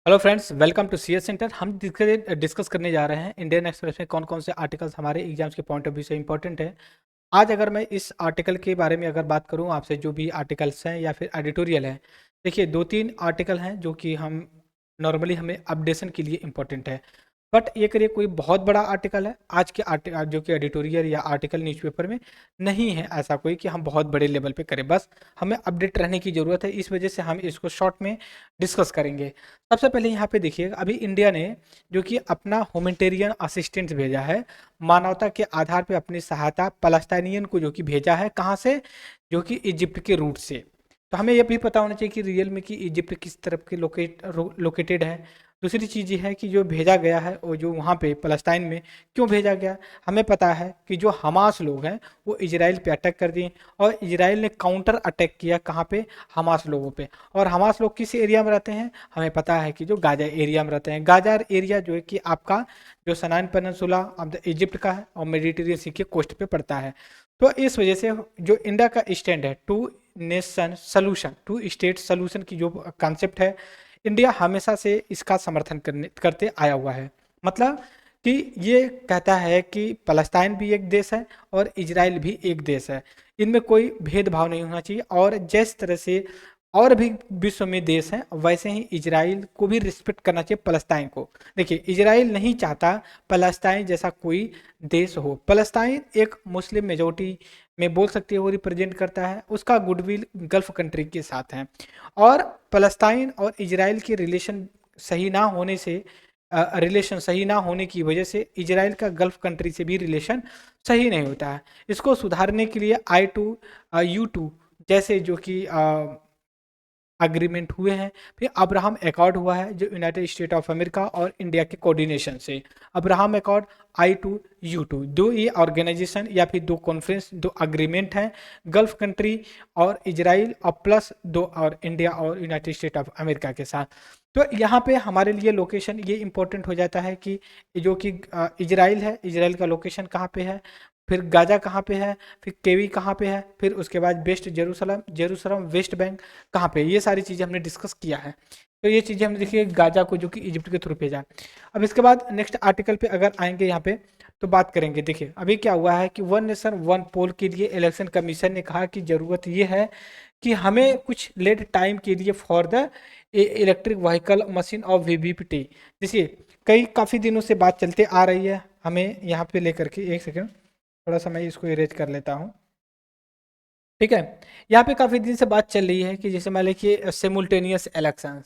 Hello friends, welcome to CS centre. हम discuss करने जा रहे हैं इंडियन एक्सप्रेस में कौन कौन से आर्टिकल्स हमारे एग्जाम्स के पॉइंट ऑफ व्यू से इंपॉर्टेंट है। आज अगर मैं इस आर्टिकल के बारे में अगर बात करूं आपसे, जो भी आर्टिकल्स हैं या फिर एडिटोरियल है, देखिए दो तीन आर्टिकल हैं जो कि हम नॉर्मली हमें अपडेशन के लिए इंपॉर्टेंट है। बट ये करिए कोई बहुत बड़ा आर्टिकल है आज के जो कि एडिटोरियल या आर्टिकल न्यूज़पेपर में नहीं है ऐसा कोई कि हम बहुत बड़े लेवल पे करें। बस हमें अपडेट रहने की ज़रूरत है, इस वजह से हम इसको शॉर्ट में डिस्कस करेंगे। सबसे पहले यहाँ पे देखिए, अभी इंडिया ने जो कि अपना ह्यूमैनिटेरियन असिस्टेंस भेजा है, मानवता के आधार पे अपनी सहायता पैलेस्टाइनियन को जो कि भेजा है, कहाँ से? जो कि इजिप्ट के रूट से। तो हमें यह भी पता होना चाहिए कि रियल में कि इजिप्ट किस तरफ के लोकेटेड है। दूसरी चीज़ ये है कि जो भेजा गया है वो जो वहाँ पे पलस्तीन में क्यों भेजा गया। हमें पता है कि जो हमास लोग हैं वो इजराइल पे अटैक कर दिए और इजराइल ने काउंटर अटैक किया कहाँ पे? हमास लोगों पे। और हमास लोग किस एरिया में रहते हैं? हमें पता है कि जो गाजा एरिया में रहते हैं। गाजा एरिया जो है कि आपका जो सनाइन पेनिनसुला ऑफ द इजिप्ट का है और मेडिटेरियन सी के कोस्ट पे पड़ता है। तो इस वजह से जो इंडिया का स्टैंड है two nation solution, two state solution की जो कॉन्सेप्ट है, इंडिया हमेशा से इसका समर्थन करते आया हुआ है। मतलब कि ये कहता है कि पलस्तीन भी एक देश है और इजराइल भी एक देश है, इनमें कोई भेदभाव नहीं होना चाहिए। और जिस तरह से और भी विश्व में देश हैं वैसे ही इजराइल को भी रिस्पेक्ट करना चाहिए पलस्तीन को। देखिए, इजराइल नहीं चाहता पलस्तीन जैसा कोई देश हो। पलस्तीन एक मुस्लिम मेजोरिटी में बोल सकते हो रिप्रेजेंट करता है, उसका गुडविल गल्फ कंट्री के साथ है। और पलस्तीन और इजराइल के रिलेशन सही ना होने की वजह से इजराइल का गल्फ कंट्री से भी रिलेशन सही नहीं होता है। इसको सुधारने के लिए I2 U2 जैसे जो कि अग्रीमेंट हुए हैं। फिर अब्राहम अकॉर्ड हुआ है जो यूनाइटेड स्टेट ऑफ अमेरिका और इंडिया के कोऑर्डिनेशन से। अब्राहम अकॉर्ड, I2U2, दो ये ऑर्गेनाइजेशन या फिर दो कॉन्फ्रेंस, दो अग्रीमेंट हैं गल्फ कंट्री और इजराइल और प्लस दो और इंडिया और यूनाइटेड स्टेट ऑफ अमेरिका के साथ। तो यहाँ पे हमारे लिए लोकेशन ये इंपॉर्टेंट हो जाता है कि जो कि इजराइल है, इजराइल का लोकेशन कहाँ पे है, फिर गाजा कहाँ पे है, फिर केवी कहाँ पे है, फिर उसके बाद वेस्ट जेरूसलम वेस्ट बैंक कहाँ पे, ये सारी चीज़ें हमने डिस्कस किया है। तो ये चीज़ें हमने देखिए गाजा को जो कि इजिप्ट के थ्रू भेजा। अब इसके बाद नेक्स्ट आर्टिकल पे अगर आएंगे यहाँ पे तो बात करेंगे। देखिए अभी क्या हुआ है कि वन नेशन वन पोल के लिए इलेक्शन कमीशन ने कहा कि ज़रूरत ये है कि हमें कुछ लेट टाइम के लिए for the electric vehicle machine of VVPT. देखिए कई काफ़ी दिनों से बात चलते आ रही है, हमें यहाँ पे लेकर के एक सेकेंड थोड़ा सा मैं इसको इरेज कर लेता हूँ। ठीक है, यहाँ पे काफ़ी दिन से बात चल रही है कि जैसे मान लीजिए सिमुल्टेनियस इलेक्शन,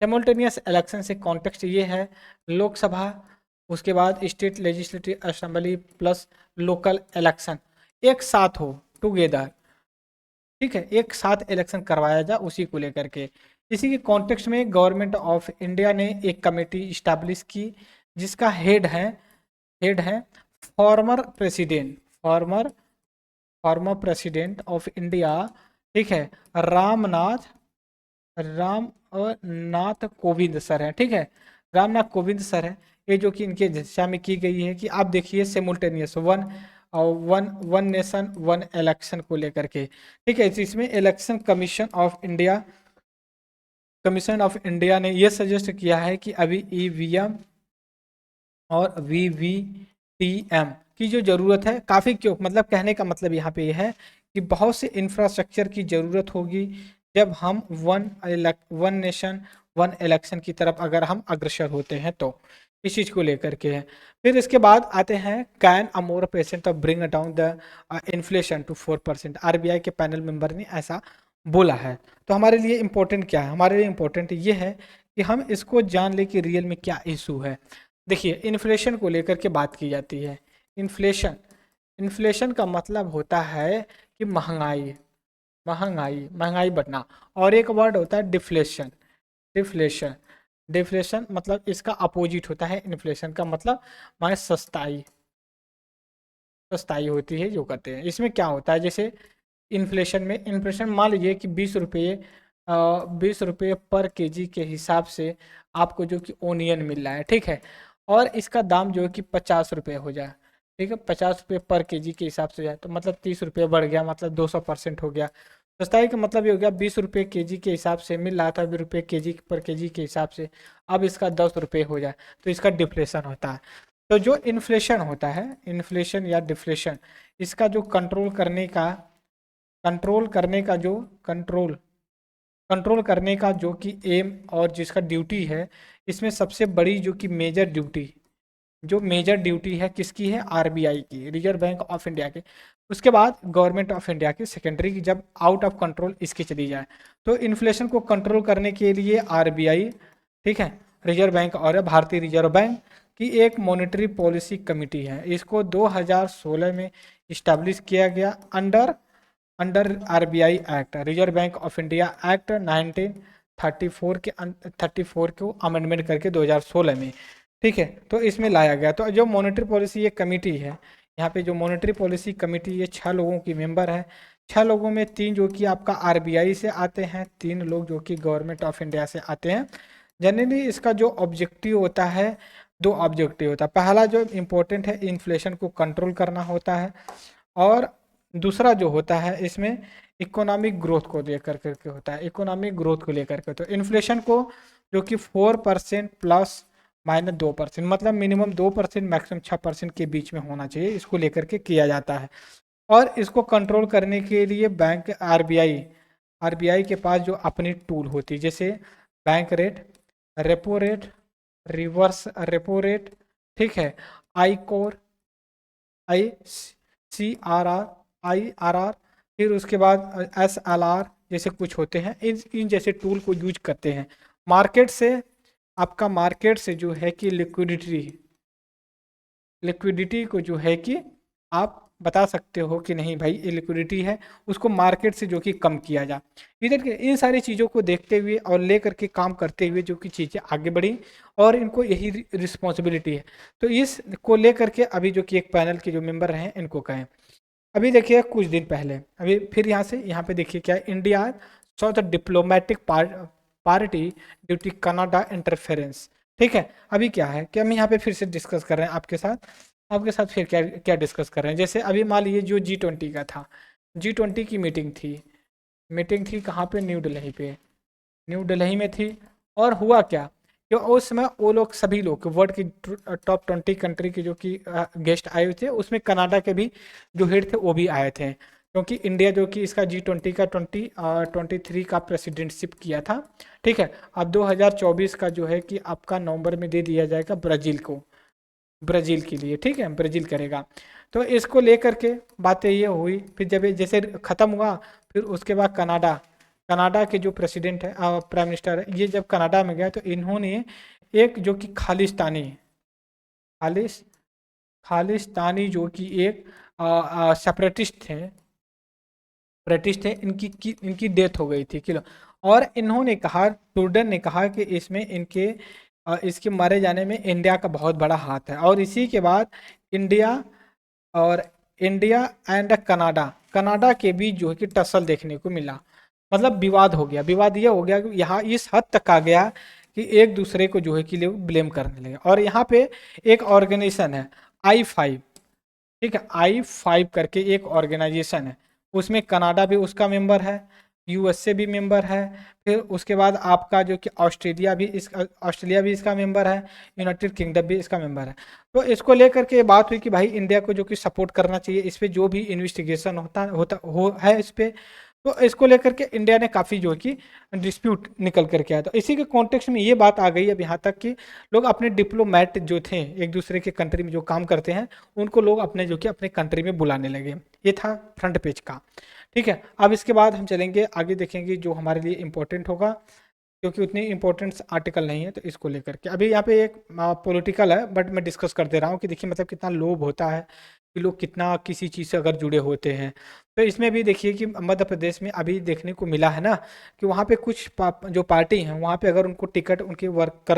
सिमुल्टेनियस इलेक्शन से कॉन्टेक्स्ट ये है, लोकसभा, उसके बाद state legislative assembly plus local election एक साथ हो टुगेदर। ठीक है, एक साथ इलेक्शन करवाया जाए उसी को लेकर के। इसी के कॉन्टेक्स्ट में गवर्नमेंट ऑफ इंडिया ने एक कमेटी इस्टेब्लिश की जिसका हेड है former former president of India. ठीक है, रामनाथ राम नाथ कोविंद सर है। ठीक है, रामनाथ कोविंद सर है ये, जो कि इनके दिशा में की गई है कि आप देखिए simultaneous one nation one election को लेकर के। ठीक है, इसमें इलेक्शन कमीशन ऑफ इंडिया ने यह सजेस्ट किया है कि अभी ईवीएम और वीवीटीएम की जो ज़रूरत है काफ़ी, क्यों मतलब कहने का मतलब यहाँ पे यह है कि बहुत से इंफ्रास्ट्रक्चर की ज़रूरत होगी जब हम वन नेशन वन इलेक्शन की तरफ अगर हम अग्रसर होते हैं तो इस चीज़ को लेकर के है। फिर इसके बाद आते हैं can a more patient of bring down the inflation to 4%। RBI के पैनल मेंबर ने ऐसा बोला है। तो हमारे लिए इम्पोर्टेंट क्या है? हमारे लिए इम्पोर्टेंट ये है कि हम इसको जान ले कि रियल में क्या इशू है। देखिए, इन्फ्लेशन को लेकर के बात की जाती है। इन्फ्लेशन इन्फ्लेशन का मतलब होता है कि महंगाई बढ़ना। और एक वर्ड होता है डिफ्लेशन। डिफ्लेशन डिफ्लेशन मतलब इसका अपोजिट होता है इन्फ्लेशन का, मतलब माने सस्ताई सस्ताई होती है जो करते हैं। इसमें क्या होता है, जैसे इन्फ्लेशन मान लीजिए कि 20 रुपये पर केजी के हिसाब से आपको जो कि ओनियन मिल रहा है। ठीक है, और इसका दाम जो है कि 50 रुपये हो जाए। ठीक है, 50 रुपये पर केजी के हिसाब से जाए तो मतलब 30 रुपये बढ़ गया, मतलब 200% हो गया। सस्ताई का मतलब ये हो गया 20 रुपये केजी के हिसाब से मिल रहा था, 20 रुपये केजी पर केजी के हिसाब से, अब इसका 10 रुपये हो जाए तो इसका डिफ्लेशन होता है। तो जो इन्फ्लेशन होता है, इन्फ्लेशन या डिफ्लेशन, इसका जो कंट्रोल करने का जो कंट्रोल कंट्रोल करने का जो कि एम और जिसका ड्यूटी है, इसमें सबसे बड़ी जो कि मेजर ड्यूटी है किसकी है, आरबीआई की, रिजर्व बैंक ऑफ इंडिया की। उसके बाद गवर्नमेंट ऑफ इंडिया की सेकेंडरी की, जब आउट ऑफ कंट्रोल इसकी चली जाए तो इन्फ्लेशन को कंट्रोल करने के लिए आरबीआई, ठीक है, रिजर्व बैंक और भारतीय रिजर्व बैंक की एक मॉनेटरी पॉलिसी कमेटी है, इसको 2016 में इस्टेब्लिश किया गया under under RBI act, reserve bank of India act 1934 के 34 को अमेंडमेंट करके 2016 में, ठीक है, तो इसमें लाया गया। तो जो मॉनेटरी पॉलिसी ये कमेटी है, यहाँ पे जो मॉनेटरी पॉलिसी कमेटी ये 6 लोगों की मेंबर है। 6 लोगों में 3 जो कि आपका आरबीआई से आते हैं, 3 लोग जो कि गवर्नमेंट ऑफ इंडिया से आते हैं। जनरली इसका जो ऑब्जेक्टिव होता है, 2 ऑब्जेक्टिव होता है। पहला जो इम्पोर्टेंट है, इन्फ्लेशन को कंट्रोल करना होता है, और दूसरा जो होता है इसमें इकोनॉमिक ग्रोथ को लेकर करके होता है, इकोनॉमिक ग्रोथ को लेकर के। तो इन्फ्लेशन को जो कि 4% प्लस माइनस 2%, मतलब मिनिमम 2% मैक्सिमम 6% के बीच में होना चाहिए, इसको लेकर के किया जाता है। और इसको कंट्रोल करने के लिए बैंक आरबीआई के पास जो अपनी टूल होती है, जैसे bank rate, repo rate, reverse repo rate, ठीक है, आई कोर, आई CRR, फिर उसके बाद SLR जैसे कुछ होते हैं, इन जैसे टूल को यूज करते हैं। मार्केट से जो है कि लिक्विडिटी को जो है कि आप बता सकते हो कि नहीं भाई ये लिक्विडिटी है, उसको मार्केट से जो कि कम किया जाए। इधर के इन सारी चीज़ों को देखते हुए और लेकर के काम करते हुए जो कि चीज़ें आगे बढ़ी, और इनको यही रिस्पॉन्सिबिलिटी है। तो इस को लेकर के अभी जो कि एक पैनल के जो मेंबर रहे इनको कहें। अभी देखिए कुछ दिन पहले, अभी फिर यहाँ पे देखिए क्या, India saw the diplomatic party due to Canada interference, ठीक है। अभी क्या है कि हम यहाँ पे फिर से डिस्कस कर रहे हैं आपके साथ फिर क्या क्या डिस्कस कर रहे हैं। जैसे अभी मान लीजिए जो G20 का था, G20 की मीटिंग थी कहाँ पे, न्यू दिल्ली में थी। और हुआ क्या कि उस समय वो लोग सभी लोग वर्ल्ड की टॉप 20 कंट्री के जो कि गेस्ट आए हुए थे, उसमें कनाडा के भी जो हेड थे वो भी आए थे, क्योंकि इंडिया जो कि इसका G20 का 2023 का प्रेसिडेंटशिप किया था, ठीक है। अब 2024 का जो है कि आपका नवंबर में दे दिया जाएगा ब्राज़ील के लिए, ठीक है, ब्राज़ील करेगा। तो इसको लेकर के बातें ये हुई, फिर जब जैसे ख़त्म हुआ, फिर उसके बाद कनाडा के जो प्रेसिडेंट है, प्राइम मिनिस्टर है, ये जब कनाडा में गया तो इन्होंने एक जो कि खालिस्तानी जो कि एक सेपरेटिस्ट थे, इनकी डेथ हो गई थी, किलो। और इन्होंने कहा, ट्रूडन ने कहा कि इसमें इसके मारे जाने में इंडिया का बहुत बड़ा हाथ है। और इसी के बाद इंडिया एंड कनाडा के बीच जो है कि टसल देखने को मिला, मतलब विवाद हो गया। विवाद ये हो गया कि यहाँ इस हद तक आ गया कि एक दूसरे को जो है कि लोग ब्लेम करने लगे। और यहाँ पे एक ऑर्गेनाइजेशन है I5, ठीक है, I5 करके एक ऑर्गेनाइजेशन है, उसमें कनाडा भी उसका मेंबर है, USA भी मेंबर है, फिर उसके बाद आपका जो कि ऑस्ट्रेलिया भी इसका मेंबर है, यूनाइटेड किंगडम भी इसका मेंबर है। तो इसको लेकर के बात हुई कि भाई इंडिया को जो कि सपोर्ट करना चाहिए, इस पर जो भी इन्वेस्टिगेशन है इस पर। तो इसको लेकर के इंडिया ने काफ़ी जो है कि डिस्प्यूट निकल करके आया। तो इसी के कॉन्टेक्स्ट में ये बात आ गई अब यहाँ तक कि लोग अपने डिप्लोमेट जो थे एक दूसरे के कंट्री में जो काम करते हैं, उनको लोग अपने जो कि अपने कंट्री में बुलाने लगे। ये था फ्रंट पेज का, ठीक है। अब इसके बाद हम चलेंगे आगे, देखेंगे जो हमारे लिए इम्पोर्टेंट होगा, क्योंकि उतनी इंपॉर्टेंट आर्टिकल नहीं है। तो इसको लेकर के अभी यहाँ पे एक पॉलिटिकल है, बट मैं डिस्कस कर दे रहा हूँ कि देखिए मतलब कितना लोभ होता है कि लोग कितना किसी चीज़ से अगर जुड़े होते हैं। तो इसमें भी देखिए कि मध्य प्रदेश में अभी देखने को मिला है ना कि वहाँ पे कुछ जो पार्टी हैं वहाँ पे अगर उनको टिकट उनके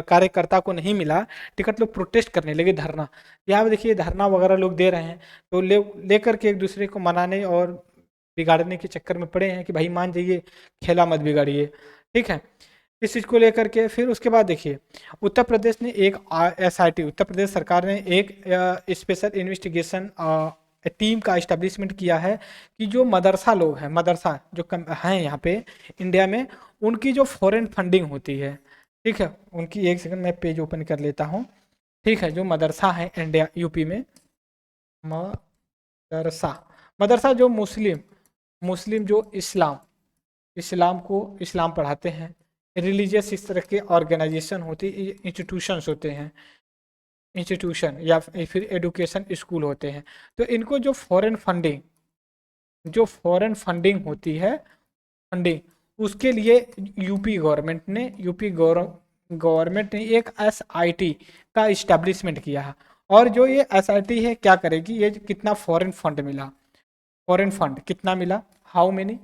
कार्यकर्ता को नहीं मिला टिकट, लोग प्रोटेस्ट करने लगे, धरना। यहाँ पे देखिए धरना वगैरह लोग दे रहे हैं, तो लेकर के एक दूसरे को मनाने और बिगाड़ने के चक्कर में पड़े हैं कि भाई मान जाइए, खेला मत बिगाड़िए, ठीक है। इस चीज़ को लेकर के। फिर उसके बाद देखिए उत्तर प्रदेश ने एक SIT, उत्तर प्रदेश सरकार ने एक स्पेशल इन्वेस्टिगेशन टीम का इस्टेब्लिशमेंट किया है कि जो मदरसा लोग हैं, मदरसा जो हैं यहाँ पे इंडिया में, उनकी जो फॉरेन फंडिंग होती है, ठीक है, उनकी, एक सेकंड मैं पेज ओपन कर लेता हूँ, ठीक है, जो मदरसा है इंडिया यूपी में, मदरसा, मदरसा जो मुस्लिम मुस्लिम जो इस्लाम को इस्लाम पढ़ाते हैं, रिलीजियस इस तरह के ऑर्गेनाइजेशन होती, इंस्टीट्यूशंस होते हैं, इंस्टीट्यूशन या फिर एजुकेशन स्कूल होते हैं, तो इनको जो फॉरेन फंडिंग होती है, फंडिंग, उसके लिए यूपी गवर्नमेंट ने एक SIT का इस्टेब्लिशमेंट किया है। और जो ये SIT है क्या करेगी, ये कितना फॉरेन फंड मिला, फॉरेन फंड कितना मिला, हाउ मेनी,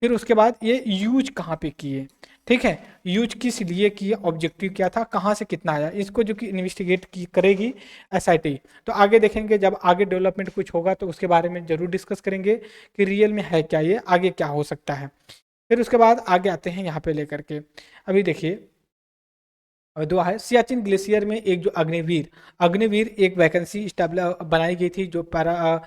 फिर उसके बाद ये यूज कहाँ पे किए, ठीक है, यूज किस लिए किए, ऑब्जेक्टिव क्या था, कहाँ से कितना आया, इसको जो कि इन्वेस्टिगेट की करेगी SIT। तो आगे देखेंगे, जब आगे डेवलपमेंट कुछ होगा तो उसके बारे में जरूर डिस्कस करेंगे कि रियल में है क्या, ये आगे क्या हो सकता है। फिर उसके बाद आगे आते हैं यहाँ पे लेकर के, अभी देखिए दुआ है, सियाचिन ग्लेशियर में एक जो अग्निवीर एक वैकेंसी बनाई गई थी, जो पैरा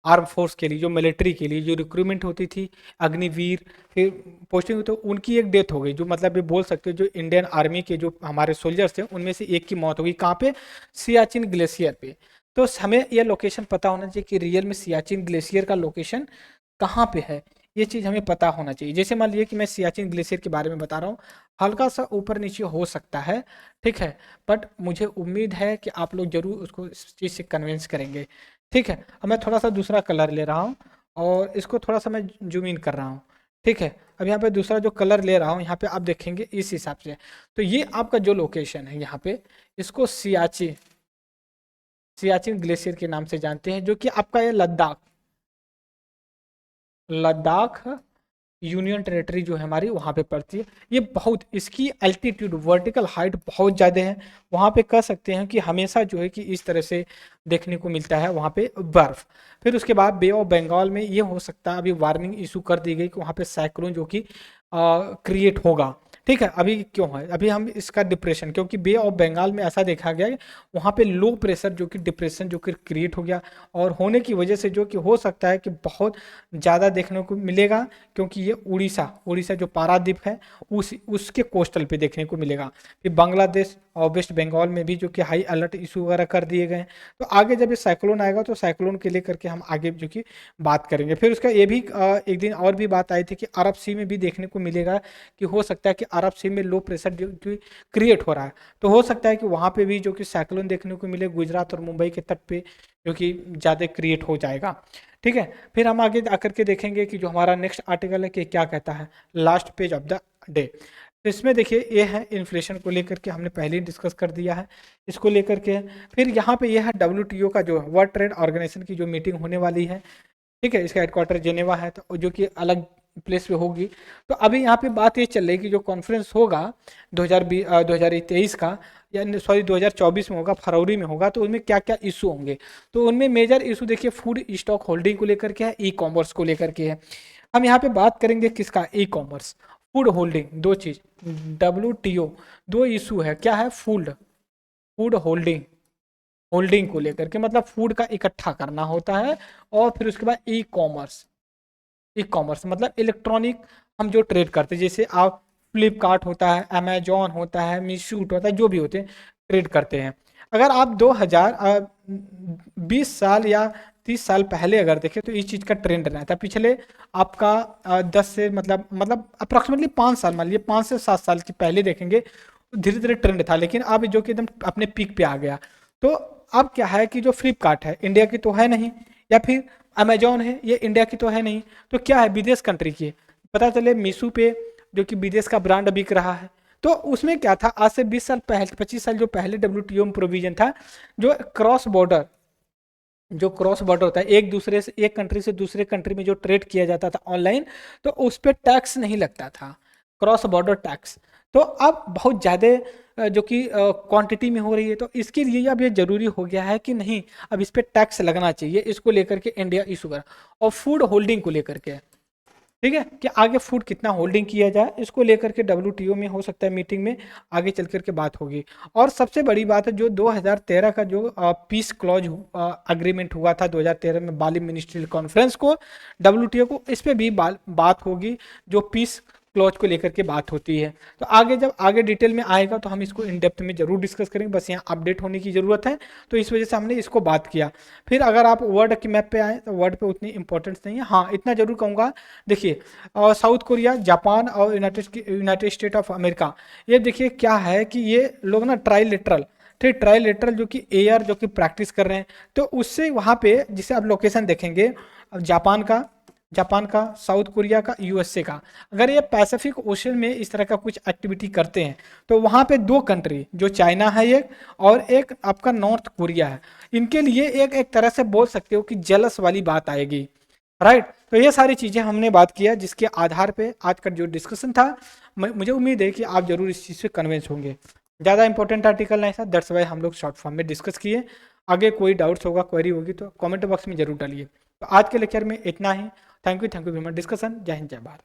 आर्म फोर्स के लिए, जो मिलिट्री के लिए जो रिक्रूटमेंट होती थी, अग्निवीर, फिर पोस्टिंग, तो उनकी एक डेथ हो गई, जो मतलब ये बोल सकते हो जो इंडियन आर्मी के जो हमारे सोल्जर्स थे उनमें से एक की मौत हो गई, कहाँ पे, सियाचिन ग्लेशियर पे। तो हमें यह लोकेशन पता होना चाहिए कि रियल में सियाचिन ग्लेशियर का लोकेशन कहाँ पे है, ये चीज़ हमें पता होना चाहिए। जैसे मान लीजिए कि मैं सियाचिन ग्लेशियर के बारे में बता रहा हूँ, हल्का सा ऊपर नीचे हो सकता है, ठीक है, बट मुझे उम्मीद है कि आप लोग जरूर उसको इस चीज़ से कन्विंस करेंगे, ठीक है। अब मैं थोड़ा सा दूसरा कलर ले रहा हूँ और इसको थोड़ा सा मैं जूम इन कर रहा हूँ, ठीक है। अब यहाँ पे दूसरा जो कलर ले रहा हूँ, यहाँ पे आप देखेंगे इस हिसाब से, तो ये आपका जो लोकेशन है यहाँ पे, इसको सियाचिन ग्लेशियर के नाम से जानते हैं, जो कि आपका ये लद्दाख यूनियन टेरिटरी जो है हमारी वहाँ पे पड़ती है। ये बहुत, इसकी एल्टीट्यूड, वर्टिकल हाइट बहुत ज़्यादा है, वहाँ पे कह सकते हैं कि हमेशा जो है कि इस तरह से देखने को मिलता है वहाँ पे बर्फ। फिर उसके बाद बे ऑफ बंगाल में ये हो सकता है, अभी वार्निंग इशू कर दी गई कि वहाँ पे साइक्लोन जो कि क्रिएट होगा, ठीक है। अभी क्यों है, अभी हम इसका डिप्रेशन, क्योंकि बे ऑफ बंगाल में ऐसा देखा गया है वहाँ पे लो प्रेशर जो कि डिप्रेशन जो कि क्रिएट हो गया, और होने की वजह से जो कि हो सकता है कि बहुत ज़्यादा देखने को मिलेगा, क्योंकि ये उड़ीसा जो पारादीप है उसके कोस्टल पे देखने को मिलेगा। फिर बांग्लादेश और वेस्ट बंगाल में भी जो कि हाई अलर्ट इशू वगैरह कर दिए गए हैं। तो आगे जब ये साइक्लोन आएगा तो साइक्लोन के लेकर के हम आगे जो कि बात करेंगे। फिर उसका ये भी एक दिन और भी बात आई थी कि अरब सी में भी देखने को मिलेगा कि हो सकता है कि अरब सी में लो प्रेशर जो कि क्रिएट हो रहा है, तो हो सकता है कि वहाँ पे भी जो कि साइक्लोन देखने को मिले, गुजरात और मुंबई के तट पे जो कि ज़्यादा क्रिएट हो जाएगा, ठीक है। फिर हम आगे आकर के देखेंगे कि जो हमारा नेक्स्ट आर्टिकल है कि क्या कहता है, last page of the day. तो इसमें देखिए ये है इन्फ्लेशन को लेकर के, हमने पहले ही डिस्कस कर दिया है इसको लेकर के। फिर यहाँ पे ये है WTO का जो वर्ल्ड ट्रेड ऑर्गेनाइजेशन की जो मीटिंग होने वाली है, ठीक है, इसका हेडक्वार्टर जेनेवा है, तो जो कि अलग प्लेस पे होगी। तो अभी यहाँ पे बात ये चल रही है कि जो कॉन्फ्रेंस होगा 2023 का, या सॉरी 2024 में होगा, फरवरी में होगा, तो उनमें क्या क्या इशू होंगे। तो उनमें मेजर इशू देखिए फूड स्टॉक होल्डिंग को लेकर के है, ई कॉमर्स को लेकर के है। हम यहाँ पे बात करेंगे किसका, ई कॉमर्स, फूड होल्डिंग, दो चीज, WTO, दो इशू है, क्या है, फूड होल्डिंग को लेकर के, मतलब फूड का इकट्ठा करना होता है, और फिर उसके बाद ई कॉमर्स मतलब इलेक्ट्रॉनिक, हम जो ट्रेड करते हैं, जैसे आप फ्लिपकार्ट होता है, अमेजोन होता है, मीशूट होता है, जो भी होते हैं ट्रेड करते हैं। अगर आप 2020 साल या 30 साल पहले अगर देखें तो इस चीज़ का ट्रेंड रहा था, पिछले आपका 10 से मतलब अप्रॉक्सीमेटली 5 साल, मान लीजिए 5 से 7 साल के पहले देखेंगे तो धीरे धीरे ट्रेंड था, लेकिन अब जो कि एकदम अपने पीक पे आ गया। तो अब क्या है कि जो फ्लिपकार्ट है इंडिया की तो है नहीं, या फिर अमेजोन है ये इंडिया की तो है नहीं, तो क्या है, विदेश कंट्री की है। पता चले मीशो पे जो कि विदेश का ब्रांड बिक रहा है, तो उसमें क्या था, आज से 20 साल पहले, 25 साल जो पहले WTO में प्रोविजन था, जो क्रॉस बॉर्डर होता है, एक कंट्री से दूसरे कंट्री में जो ट्रेड किया जाता था ऑनलाइन, तो उस पर टैक्स नहीं लगता था, क्रॉस बॉर्डर टैक्स। तो अब बहुत ज़्यादा जो कि क्वांटिटी में हो रही है, तो इसके लिए अब ये जरूरी हो गया है कि नहीं, अब इस पर टैक्स लगना चाहिए, इसको लेकर के इंडिया इशू कर। और फूड होल्डिंग को लेकर के, ठीक है, कि आगे फूड कितना होल्डिंग किया जाए, इसको लेकर के WTO में हो सकता है मीटिंग में आगे चल कर के बात होगी। और सबसे बड़ी बात है जो 2013 का जो पीस क्लॉज अग्रीमेंट हुआ था 2013 में बाली मिनिस्ट्रियल कॉन्फ्रेंस को, WTO को, इस पे भी बात होगी, जो पीस क्लॉज को लेकर के बात होती है। तो आगे जब आगे डिटेल में आएगा तो हम इसको इन डेप्थ में जरूर डिस्कस करेंगे, बस यहाँ अपडेट होने की ज़रूरत है, तो इस वजह से हमने इसको बात किया। फिर अगर आप वर्ल्ड की मैप पे आए तो वर्ल्ड पे उतनी इंपॉर्टेंस नहीं है, हाँ इतना जरूर कहूँगा, देखिए साउथ कोरिया, जापान और यूनाइटेड स्टेट ऑफ अमेरिका, ये देखिए क्या है कि ये लोग ना ट्राइलेटरल, ठीक, ट्राइलेटरल जो कि एयर जो कि प्रैक्टिस कर रहे हैं, तो उससे वहाँ पे जिसे आप लोकेशन देखेंगे, जापान का, साउथ कोरिया का, USA का, अगर ये पैसिफिक ओशन में इस तरह का कुछ एक्टिविटी करते हैं तो वहाँ पे दो कंट्री, जो चाइना है एक और एक आपका नॉर्थ कोरिया है, इनके लिए एक तरह से बोल सकते हो कि जेलस वाली बात आएगी, राइट। तो ये सारी चीज़ें हमने बात किया, जिसके आधार पे आज का जो डिस्कशन था, मुझे उम्मीद है कि आप जरूर इस चीज़ से कन्विंस होंगे। ज़्यादा इंपॉर्टेंट आर्टिकल नहीं था, दैट्स वाई हम लोग शॉर्ट फॉर्म में डिस्कस किए। आगे कोई डाउट्स होगा, क्वेरी होगी तो कमेंट बॉक्स में जरूर डालिए। तो आज के लेक्चर में इतना ही। Thank you very much discussion. जय हिंद, जय भारत।